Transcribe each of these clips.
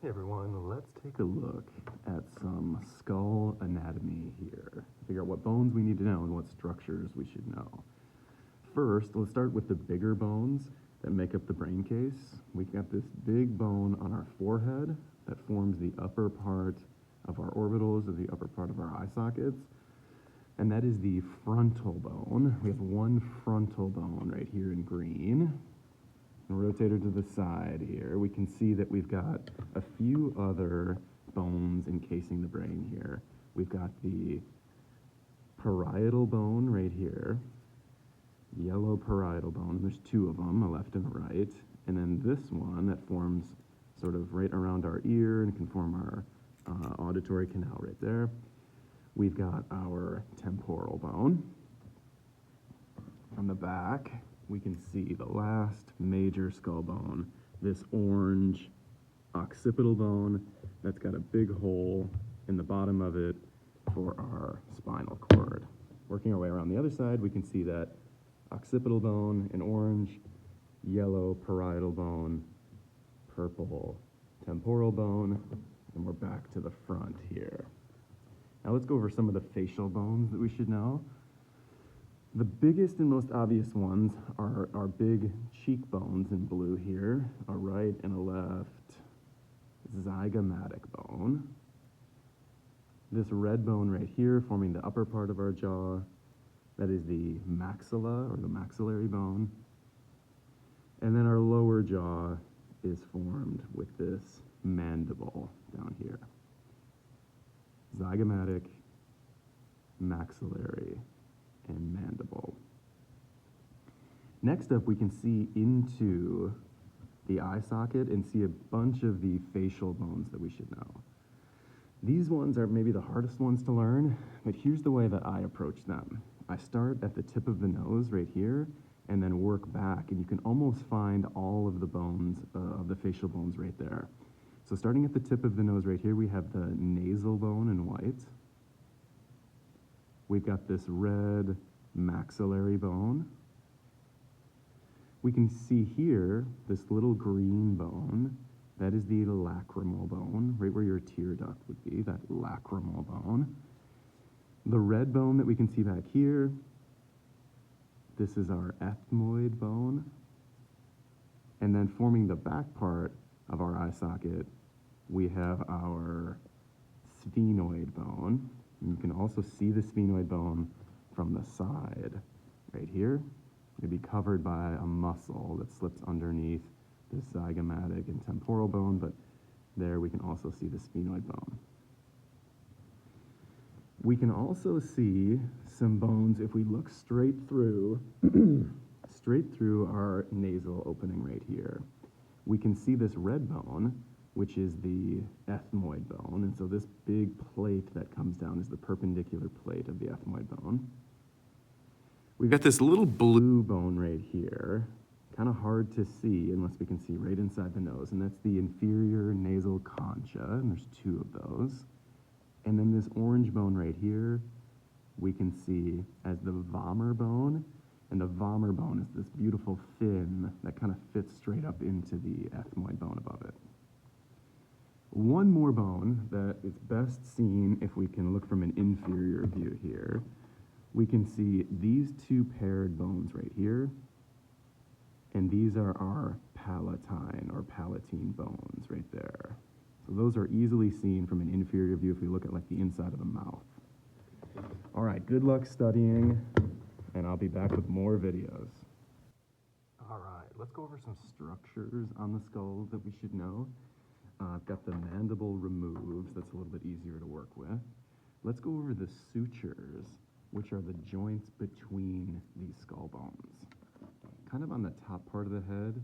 Hey everyone, let's take a look at some skull anatomy here. Figure out what bones we need to know and what structures we should know. First, let's start with the bigger bones that make up the brain case. We've got this big bone on our forehead that forms the upper part of our orbitals, or the upper part of our eye sockets, and that is the frontal bone. We have one frontal bone right here in green. Rotate her to the side here. We can see that we've got a few other bones encasing the brain here. We've got the parietal bone right here, yellow parietal bone. There's two of them, a left and a right. And then this one that forms sort of right around our ear and can form our auditory canal right there. We've got our temporal bone. On the back, we can see the last major skull bone, this orange occipital bone that's got a big hole in the bottom of it for our spinal cord. Working our way around the other side, we can see that occipital bone in orange, yellow parietal bone, purple temporal bone, and we're back to the front here. Now let's go over some of the facial bones that we should know. The biggest and most obvious ones are our big cheekbones in blue here, a right and a left zygomatic bone. This red bone right here forming the upper part of our jaw, that is the maxilla or the maxillary bone. And then our lower jaw is formed with this mandible down here. Zygomatic, maxillary, and mandible. Next up, we can see into the eye socket and see a bunch of the facial bones that we should know. These ones are maybe the hardest ones to learn, but here's the way that I approach them. I start at the tip of the nose right here and then work back, and you can almost find all of the bones, of the facial bones right there. So starting at the tip of the nose right here, we have the nasal bone in white. We've got this red maxillary bone. We can see here this little green bone. That is the lacrimal bone, right where your tear duct would be, that lacrimal bone. The red bone that we can see back here, this is our ethmoid bone. And then forming the back part of our eye socket, we have our sphenoid bone. And you can also see the sphenoid bone from the side right here. It'd be covered by a muscle that slips underneath this zygomatic and temporal bone, but there we can also see the sphenoid bone. We can also see some bones if we look straight through, straight through our nasal opening right here. We can see this red bone, which is the ethmoid bone, and so this big plate that comes down is the perpendicular plate of the ethmoid bone. We've got this little blue bone right here, kind of hard to see unless we can see right inside the nose, and that's the inferior nasal concha, and there's two of those. And then this orange bone right here, we can see as the vomer bone, and the vomer bone is this beautiful fin that kind of fits straight up into the ethmoid bone above it. One more bone that is best seen if we can look from an inferior view here. We can see these two paired bones right here, and these are our palatine or palatine bones right there. So those are easily seen from an inferior view if we look at like the inside of the mouth. All right, good luck studying, and I'll be back with more videos. All right, let's go over some structures on the skull that we should know. I've got the mandible removed, that's a little bit easier to work with. Let's go over the sutures, which are the joints between these skull bones. Kind of on the top part of the head,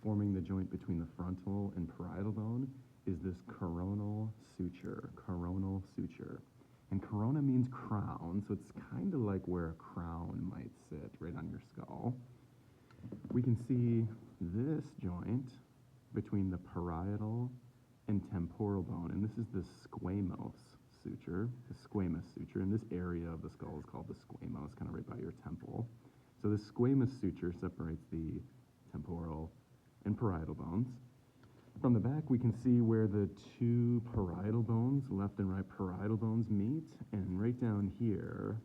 forming the joint between the frontal and parietal bone, is this coronal suture, coronal suture. And corona means crown, so it's kind of like where a crown might sit, right on your skull. We can see this joint between the parietal and temporal bone, and this is the squamous suture, the squamous suture, and this area of the skull is called the squamous, kind of right by your temple. So the squamous suture separates the temporal and parietal bones. From the back, we can see where the two parietal bones, left and right parietal bones, meet, and right down here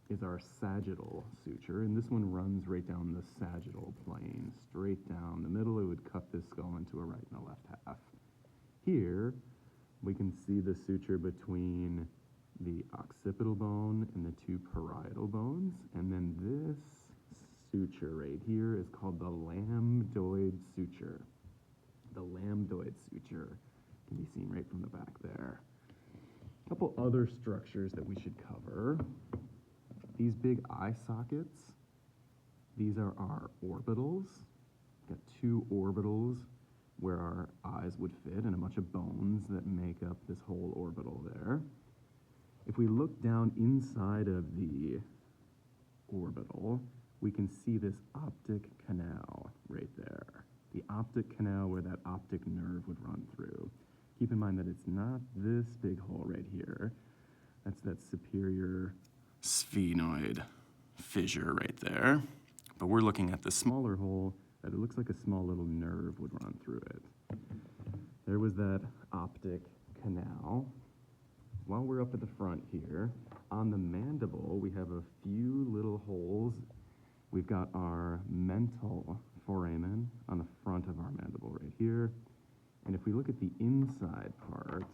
is our sagittal suture, and this one runs right down the sagittal plane, straight down the middle. It would cut this skull into a right and a left half. Here, we can see the suture between the occipital bone and the two parietal bones, and then this suture right here is called the lambdoid suture. The lambdoid suture can be seen right from the back there. A couple other structures that we should cover. These big eye sockets, these are our orbitals. We've got two orbitals where our eyes would fit and a bunch of bones that make up this whole orbital there. If we look down inside of the orbital, we can see this optic canal right there. The optic canal where that optic nerve would run through. Keep in mind that it's not this big hole right here. That's that superior sphenoid fissure right there. But we're looking at the smaller hole that it looks like a small little nerve would run through it. There was that optic canal. While we're up at the front here, on the mandible, we have a few little holes. We've got our mental foramen on the front of our mandible right here. And if we look at the inside part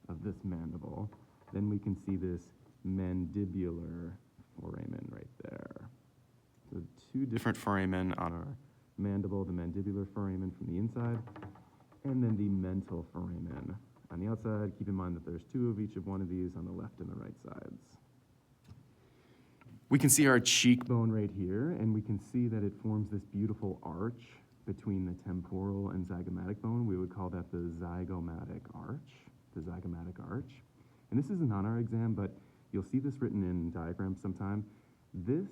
of this mandible, then we can see this mandibular foramen right there. So two different foramen on our mandible, the mandibular foramen from the inside, and then the mental foramen on the outside. Keep in mind that there's two of each of one of these on the left and the right sides. We can see our cheekbone right here, and we can see that it forms this beautiful arch between the temporal and zygomatic bone. We would call that the zygomatic arch, the zygomatic arch. And this isn't on our exam, but you'll see this written in diagrams sometime. This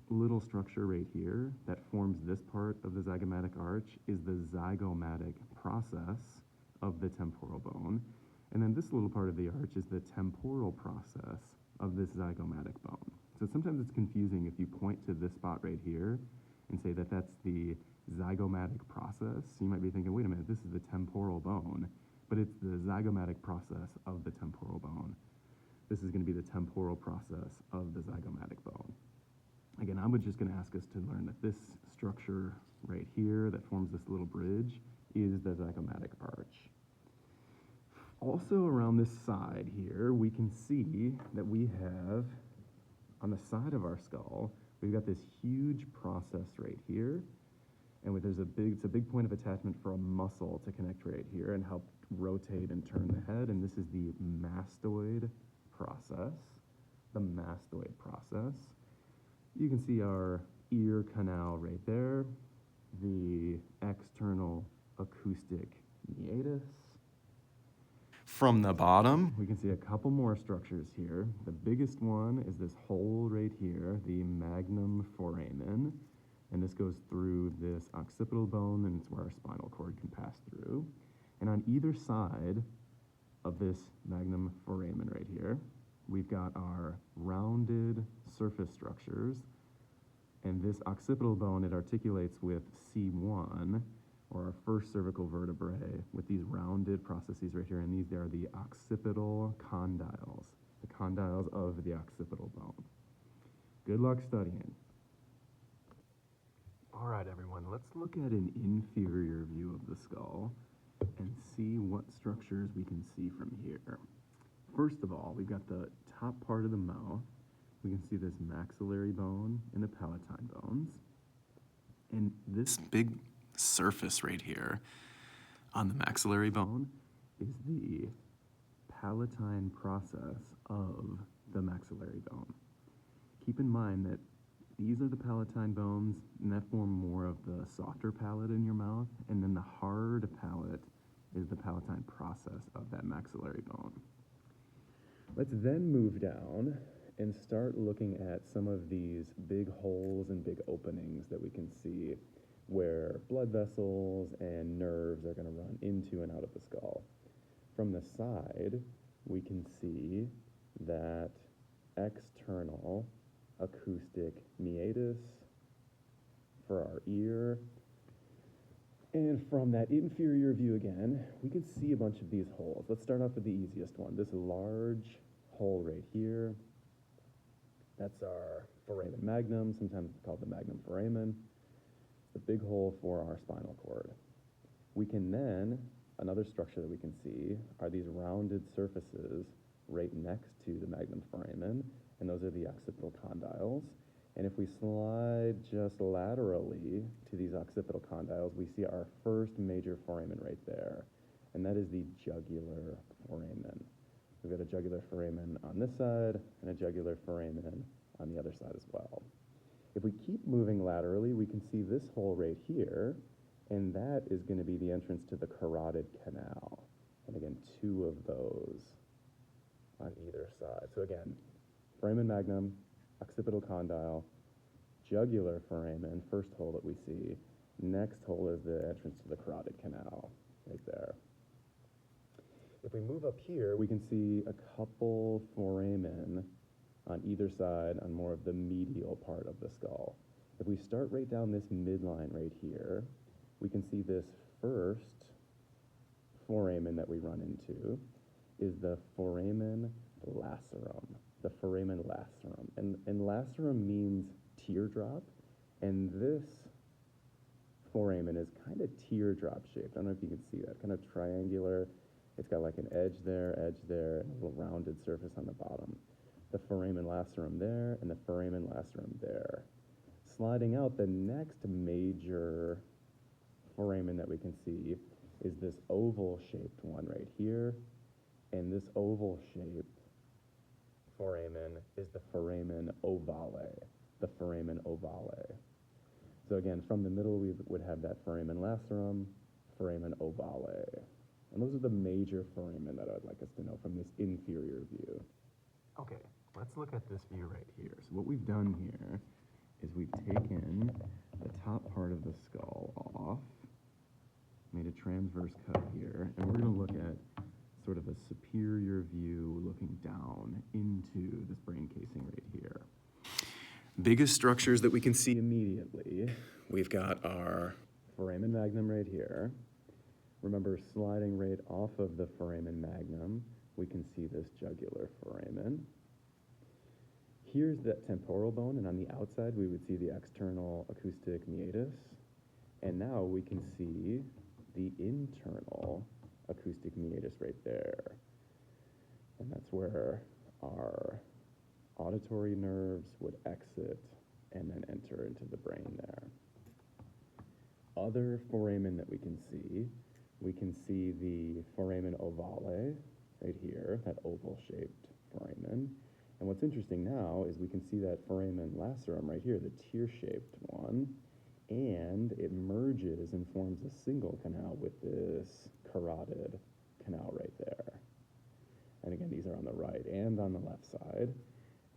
little structure right here that forms this part of the zygomatic arch is the zygomatic process of the temporal bone. And then this little part of the arch is the temporal process of this zygomatic bone. So sometimes it's confusing if you point to this spot right here and say that that's the zygomatic process. You might be thinking, wait a minute, this is the temporal bone, but it's the zygomatic process of the temporal bone. This is going to be the temporal process of the zygomatic bone. Again, I'm just going to ask us to learn that this structure right here that forms this little bridge is the zygomatic arch. Also around this side here, we can see that we have, on the side of our skull, we've got this huge process right here, and it's a big point of attachment for a muscle to connect right here and help rotate and turn the head, and this is the mastoid process. The mastoid process. You can see our ear canal right there, the external acoustic meatus. From the bottom, we can see a couple more structures here. The biggest one is this hole right here, the magnum foramen, and this goes through this occipital bone, and it's where our spinal cord can pass through. And on either side of this magnum foramen right here, we've got our rounded surface structures, and this occipital bone, it articulates with C1, or our first cervical vertebrae, with these rounded processes right here, and these are the occipital condyles, the condyles of the occipital bone. Good luck studying. All right, everyone, let's look at an inferior view of the skull and see what structures we can see from here. First of all, we've got the top part of the mouth. We can see this maxillary bone and the palatine bones. And this big surface right here on the maxillary bone is the palatine process of the maxillary bone. Keep in mind that these are the palatine bones, and that form more of the softer palate in your mouth, and then the hard palate is the palatine process of that maxillary bone. Let's then move down and start looking at some of these big holes and big openings that we can see where blood vessels and nerves are going to run into and out of the skull. From the side, we can see that external acoustic meatus for our ear. And from that inferior view again, we can see a bunch of these holes. Let's start off with the easiest one. This large hole right here, that's our foramen magnum, sometimes it's called the magnum foramen. It's the big hole for our spinal cord. We can then, another structure that we can see are these rounded surfaces right next to the magnum foramen, and those are the occipital condyles. And if we slide just laterally to these occipital condyles, we see our first major foramen right there, and that is the jugular foramen. We've got a jugular foramen on this side and a jugular foramen on the other side as well. If we keep moving laterally, we can see this hole right here, and that is going to be the entrance to the carotid canal. And again, two of those on either side. So again, foramen magnum, occipital condyle, jugular foramen, first hole that we see. Next hole is the entrance to the carotid canal, right there. If we move up here, we can see a couple foramen on either side on more of the medial part of the skull. If we start right down this midline right here, we can see this first foramen that we run into is the foramen lacerum. The foramen lacerum. And lacerum means teardrop, and this foramen is kind of teardrop shaped. I don't know if you can see that, kind of triangular. It's got like an edge there, and a little rounded surface on the bottom. The foramen lacerum there, and the foramen lacerum there. Sliding out, the next major foramen that we can see is this oval-shaped one right here, and this oval-shaped foramen is the foramen ovale, the foramen ovale. So again, from the middle we would have that foramen lacerum, foramen ovale. And those are the major foramen that I would like us to know from this inferior view. Okay, let's look at this view right here. So what we've done here is we've taken the top part of the skull off, made a transverse cut here, and we're going to look at sort of a superior view looking down into this brain casing right here. Biggest structures that we can see immediately, we've got our foramen magnum right here. Remember, sliding right off of the foramen magnum, we can see this jugular foramen. Here's that temporal bone, and on the outside we would see the external acoustic meatus. And now we can see the internal acoustic meatus right there. And that's where our auditory nerves would exit and then enter into the brain there. Other foramen that we can see the foramen ovale right here, that oval-shaped foramen. And what's interesting now is we can see that foramen lacerum right here, the tear-shaped one, and it merges and forms a single canal with this carotid canal right there. And again, these are on the right and on the left side.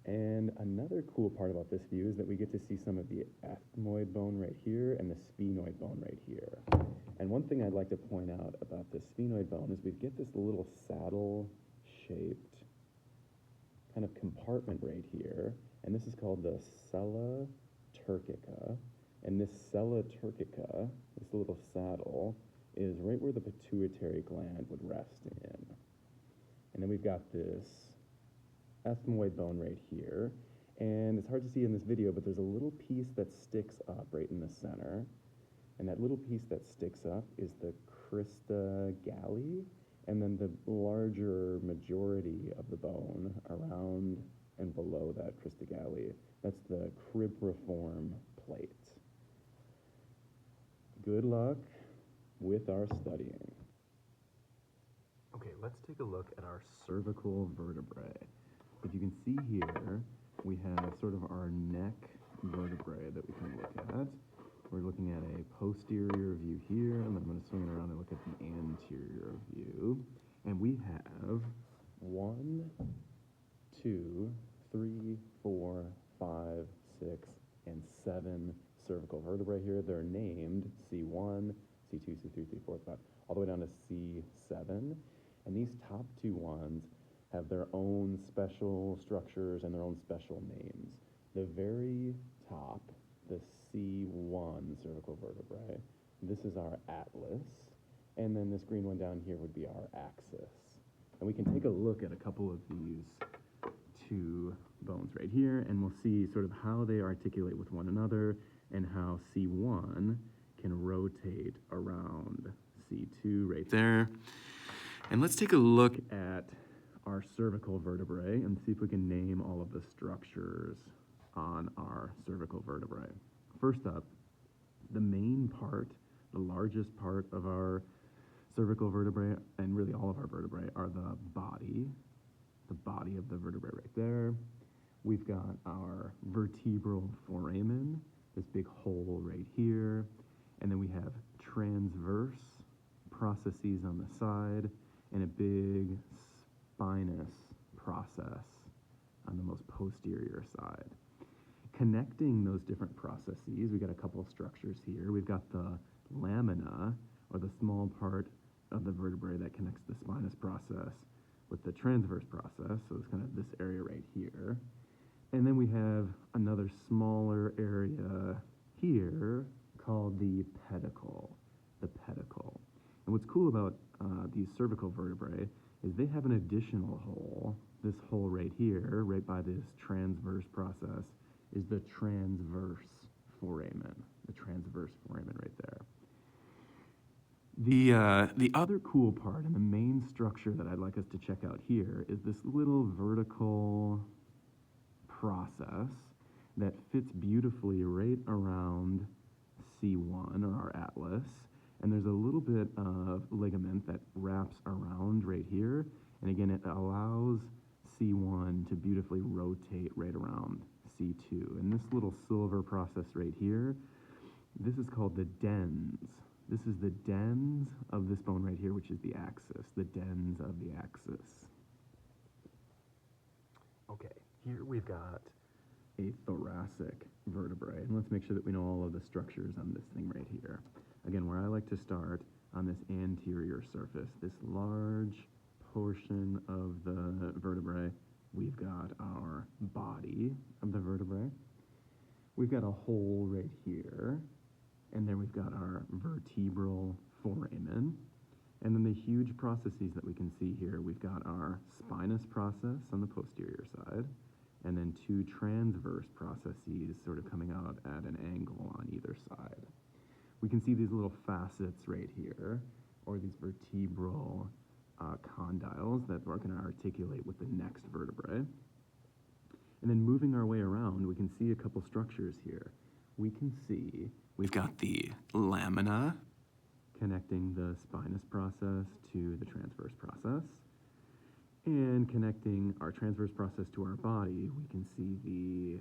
And another cool part about this view is that we get to see some of the ethmoid bone right here and the sphenoid bone right here. And one thing I'd like to point out about the sphenoid bone is we get this little saddle-shaped kind of compartment right here, and this is called the sella turcica. And this sella turcica, this little saddle, is right where the pituitary gland would rest in. And then we've got this ethmoid bone right here, and it's hard to see in this video, but there's a little piece that sticks up right in the center, and that little piece that sticks up is the crista galli, and then the larger majority of the bone around and below that crista galli, that's the cribriform plate. Good luck with our studying. Okay, let's take a look at our cervical vertebrae. If you can see here, we have sort of our neck vertebrae that we can look at. We're looking at a posterior view here, and then I'm going to swing it around and look at the anterior view. And we have 1, 2, 3, 4, 5, 6, and 7 cervical vertebrae here. They're named C1, C2, C3, C4, C5, all the way down to C7. And these top two ones have their own special structures and their own special names. The very top, the C1 cervical vertebrae, This is our atlas. And then this green one down here would be our axis. And we can take a look at a couple of these two bones right here, and we'll see sort of how they articulate with one another and how C1 can rotate around C2 right there. And let's take a look at our cervical vertebrae and see if we can name all of the structures on our cervical vertebrae. First up, the main part, the largest part of our cervical vertebrae, and really all of our vertebrae, are the body of the vertebrae right there. We've got our vertebral foramen, this big hole right here, and then we have transverse processes on the side, and a big spinous process on the most posterior side. Connecting those different processes, we've got a couple of structures here. We've got the lamina, or the small part of the vertebrae that connects the spinous process with the transverse process, so it's kind of this area right here. And then we have another smaller area here called the pedicle, And what's cool about these cervical vertebrae is they have an additional hole. This hole right here, right by this transverse process, is the transverse foramen right there. The other cool part and the main structure that I'd like us to check out here is this little vertical process that fits beautifully right around C1, or our atlas, and there's a little bit of ligament that wraps around right here, and again it allows C1 to beautifully rotate right around C2. And this little silver process right here, this is called the dens. This is the dens of this bone right here, which is the axis, the dens of the axis. Okay, here we've got a thoracic vertebrae, and let's make sure that we know all of the structures on this thing right here. Again, where I like to start on this anterior surface, this large portion of the vertebrae, we've got our body of the vertebrae. We've got a hole right here, and then we've got our vertebral foramen. And then the huge processes that we can see here, we've got our spinous process on the posterior side, and then two transverse processes sort of coming out at an angle on either side. We can see these little facets right here, or these vertebral condyles that we're going to articulate with the next vertebrae. And then moving our way around, we can see a couple structures here. We can see we've got the lamina connecting the spinous process to the transverse process. And connecting our transverse process to our body, we can see the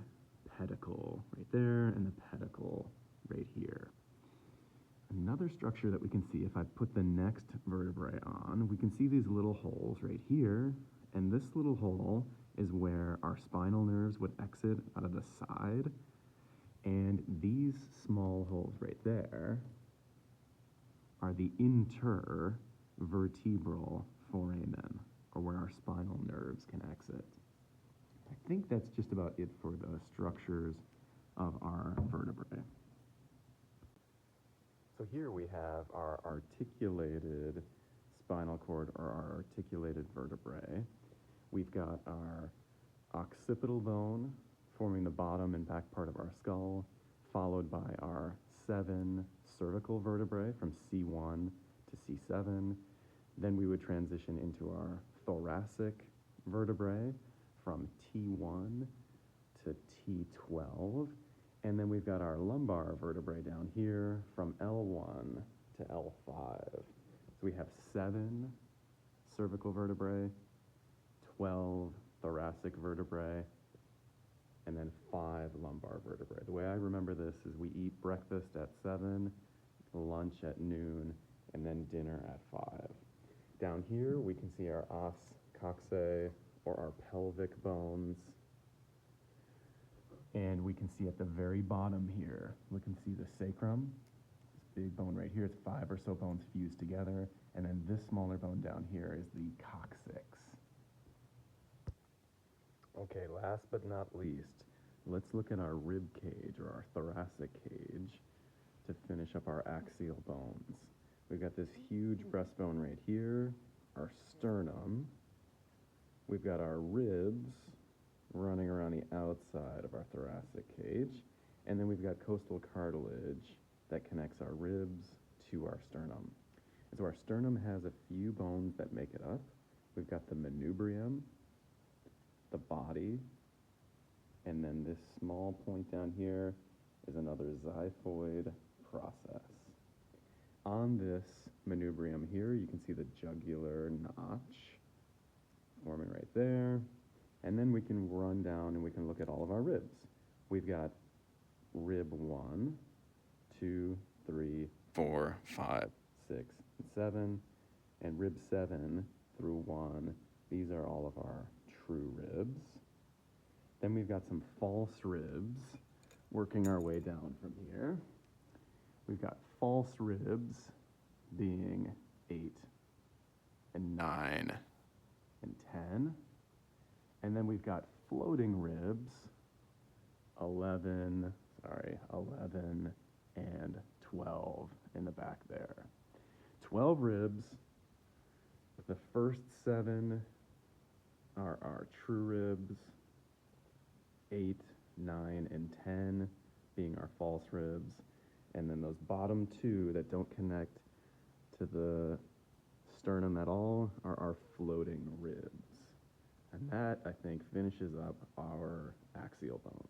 pedicle right there and the pedicle right here. Another structure that we can see, if I put the next vertebrae on, we can see these little holes right here, and this little hole is where our spinal nerves would exit out of the side, and these small holes right there are the intervertebral foramen, or where our spinal nerves can exit. I think that's just about it for the structures of our vertebrae. So here we have our articulated spinal cord, or our articulated vertebrae. We've got our occipital bone forming the bottom and back part of our skull, followed by our 7 cervical vertebrae from C1 to C7. Then we would transition into our thoracic vertebrae from T1 to T12. And then we've got our lumbar vertebrae down here from L1 to L5. So we have 7 cervical vertebrae, 12 thoracic vertebrae, and then 5 lumbar vertebrae. The way I remember this is we eat breakfast at 7, lunch at noon, and then dinner at 5. Down here we can see our os coxae, or our pelvic bones. And we can see at the very bottom here, we can see the sacrum, this big bone right here. It's 5 or so bones fused together. And then this smaller bone down here is the coccyx. Okay, last but not least, let's look at our rib cage, or our thoracic cage. to finish up our axial bones. We've got this huge breastbone right here, our sternum. We've got our ribs running around the outside of our thoracic cage. And then we've got costal cartilage that connects our ribs to our sternum. And so our sternum has a few bones that make it up. We've got the manubrium, the body, and then this small point down here is another xiphoid process. On this manubrium here, you can see the jugular notch forming right there. And then we can run down and we can look at all of our ribs. We've got rib 1, 2, 3, 4, 5, 6, and 7. And rib 7 through 1, these are all of our true ribs. Then we've got some false ribs working our way down from here. We've got false ribs being 8 and 9 and 10. And then we've got floating ribs, 11 and 12 in the back there. 12 ribs. The first 7 are our true ribs, 8, 9, and 10 being our false ribs. And then those bottom 2 that don't connect to the sternum at all are our floating ribs. And that, I think, finishes up our axial bone.